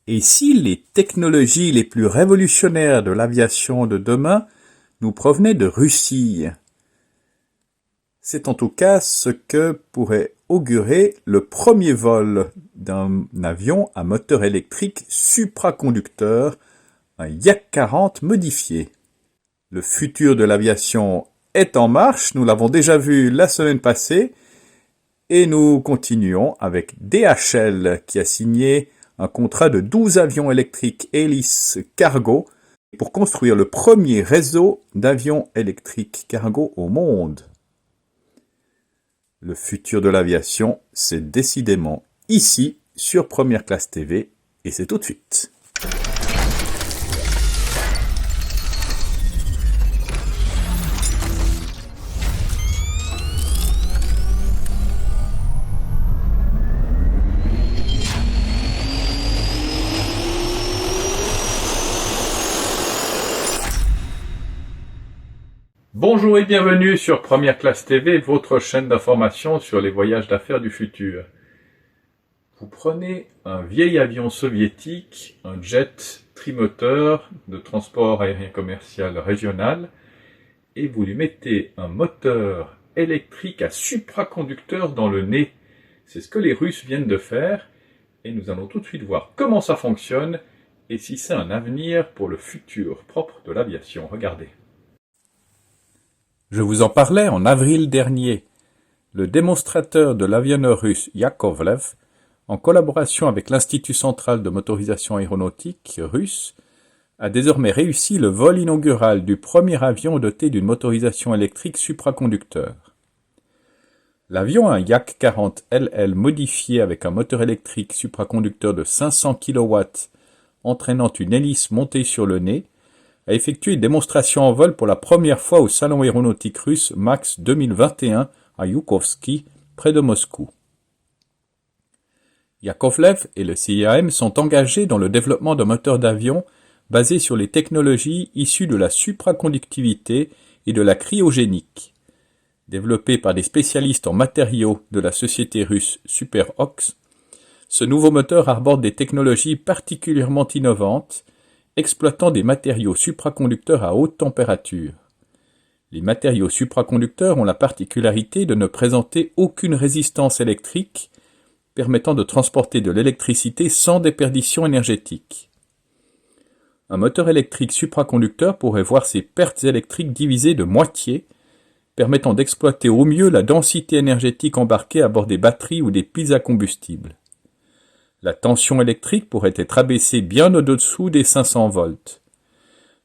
Et si les technologies les plus révolutionnaires de l'aviation de demain nous provenaient de Russie? C'est en tout cas ce que pourrait augurer le premier vol d'un avion à moteur électrique supraconducteur, un Yak-40 modifié. Le futur de l'aviation est en marche, nous l'avons déjà vu la semaine passée, et nous continuons avec DHL qui a signé un contrat de 12 avions électriques hélices cargo pour construire le premier réseau d'avions électriques cargo au monde. Le futur de l'aviation, c'est décidément ici sur Première Classe TV et c'est tout de suite. Bonjour et bienvenue sur Première Classe TV, votre chaîne d'information sur les voyages d'affaires du futur. Vous prenez un vieil avion soviétique, un jet trimoteur de transport aérien commercial régional, et vous lui mettez un moteur électrique à supraconducteur dans le nez. C'est ce que les Russes viennent de faire, et nous allons tout de suite voir comment ça fonctionne et si c'est un avenir pour le futur propre de l'aviation. Regardez. Je vous en parlais en avril dernier. Le démonstrateur de l'avionneur russe Yakovlev, en collaboration avec l'Institut central de motorisation aéronautique russe, a désormais réussi le vol inaugural du premier avion doté d'une motorisation électrique supraconducteur. L'avion, un Yak-40 LL modifié avec un moteur électrique supraconducteur de 500 kW entraînant une hélice montée sur le nez, a effectué une démonstration en vol pour la première fois au salon aéronautique russe MAX 2021 à Youkovski, près de Moscou. Yakovlev et le CIAM sont engagés dans le développement d'un moteur d'avion basé sur les technologies issues de la supraconductivité et de la cryogénique. Développé par des spécialistes en matériaux de la société russe Superox, ce nouveau moteur arbore des technologies particulièrement innovantes, exploitant des matériaux supraconducteurs à haute température. Les matériaux supraconducteurs ont la particularité de ne présenter aucune résistance électrique, permettant de transporter de l'électricité sans déperdition énergétique. Un moteur électrique supraconducteur pourrait voir ses pertes électriques divisées de moitié, permettant d'exploiter au mieux la densité énergétique embarquée à bord des batteries ou des piles à combustible. La tension électrique pourrait être abaissée bien au-dessous des 500 volts.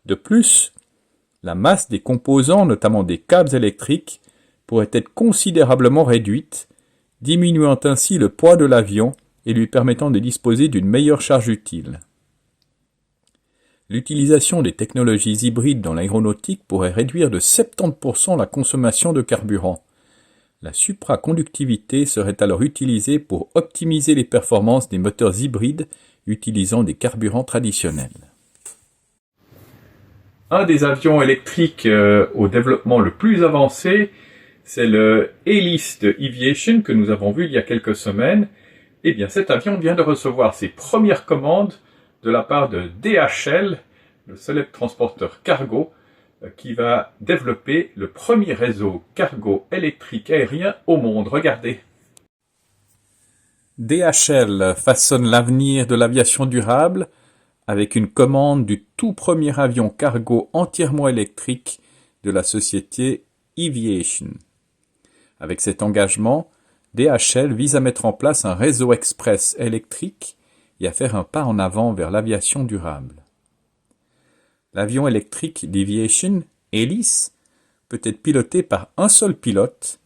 De plus, la masse des composants, notamment des câbles électriques, pourrait être considérablement réduite, diminuant ainsi le poids de l'avion et lui permettant de disposer d'une meilleure charge utile. L'utilisation des technologies hybrides dans l'aéronautique pourrait réduire de 70% la consommation de carburant. La supraconductivité serait alors utilisée pour optimiser les performances des moteurs hybrides utilisant des carburants traditionnels. Un des avions électriques au développement le plus avancé, c'est le Hélice de Eviation que nous avons vu il y a quelques semaines. Eh bien, cet avion vient de recevoir ses premières commandes de la part de DHL, le célèbre transporteur cargo, qui va développer le premier réseau cargo électrique aérien au monde. Regardez. DHL façonne l'avenir de l'aviation durable avec une commande du tout premier avion cargo entièrement électrique de la société Eviation. Avec cet engagement, DHL vise à mettre en place un réseau express électrique et à faire un pas en avant vers l'aviation durable. L'avion électrique d'Eviation, Hélice, peut être piloté par un seul pilote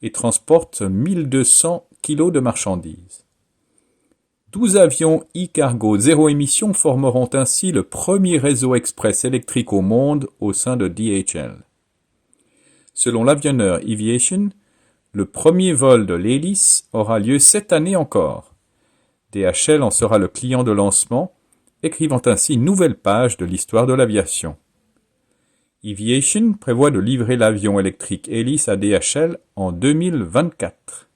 et transporte 1200 kg de marchandises. 12 avions e-cargo zéro émission formeront ainsi le premier réseau express électrique au monde au sein de DHL. Selon l'avionneur Eviation, le premier vol de l'Hélice aura lieu cette année encore. DHL en sera le client de lancement, écrivant ainsi une nouvelle page de l'histoire de l'aviation. Eviation prévoit de livrer l'avion électrique Hélice à DHL en 2024.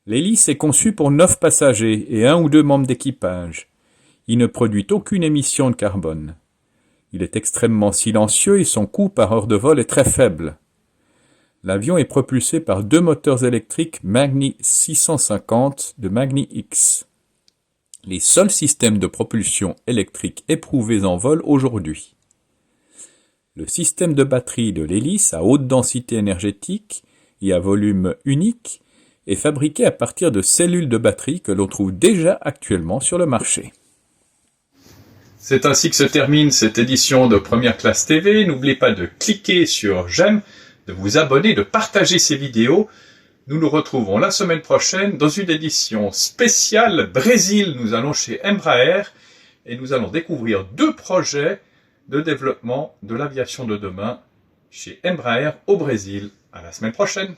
L'Hélice est conçue pour 9 passagers et 1 ou 2 membres d'équipage. Il ne produit aucune émission de carbone. Il est extrêmement silencieux et son coût par heure de vol est très faible. L'avion est propulsé par 2 moteurs électriques Magni 650 de Magni X. Les seuls systèmes de propulsion électrique éprouvés en vol aujourd'hui. Le système de batterie de l'hélice à haute densité énergétique et à volume unique est fabriqué à partir de cellules de batterie que l'on trouve déjà actuellement sur le marché. C'est ainsi que se termine cette édition de Première Classe TV. N'oubliez pas de cliquer sur j'aime, de vous abonner, de partager ces vidéos. Nous nous retrouvons la semaine prochaine dans une édition spéciale Brésil. Nous allons chez Embraer et nous allons découvrir 2 projets de développement de l'aviation de demain chez Embraer au Brésil. À la semaine prochaine.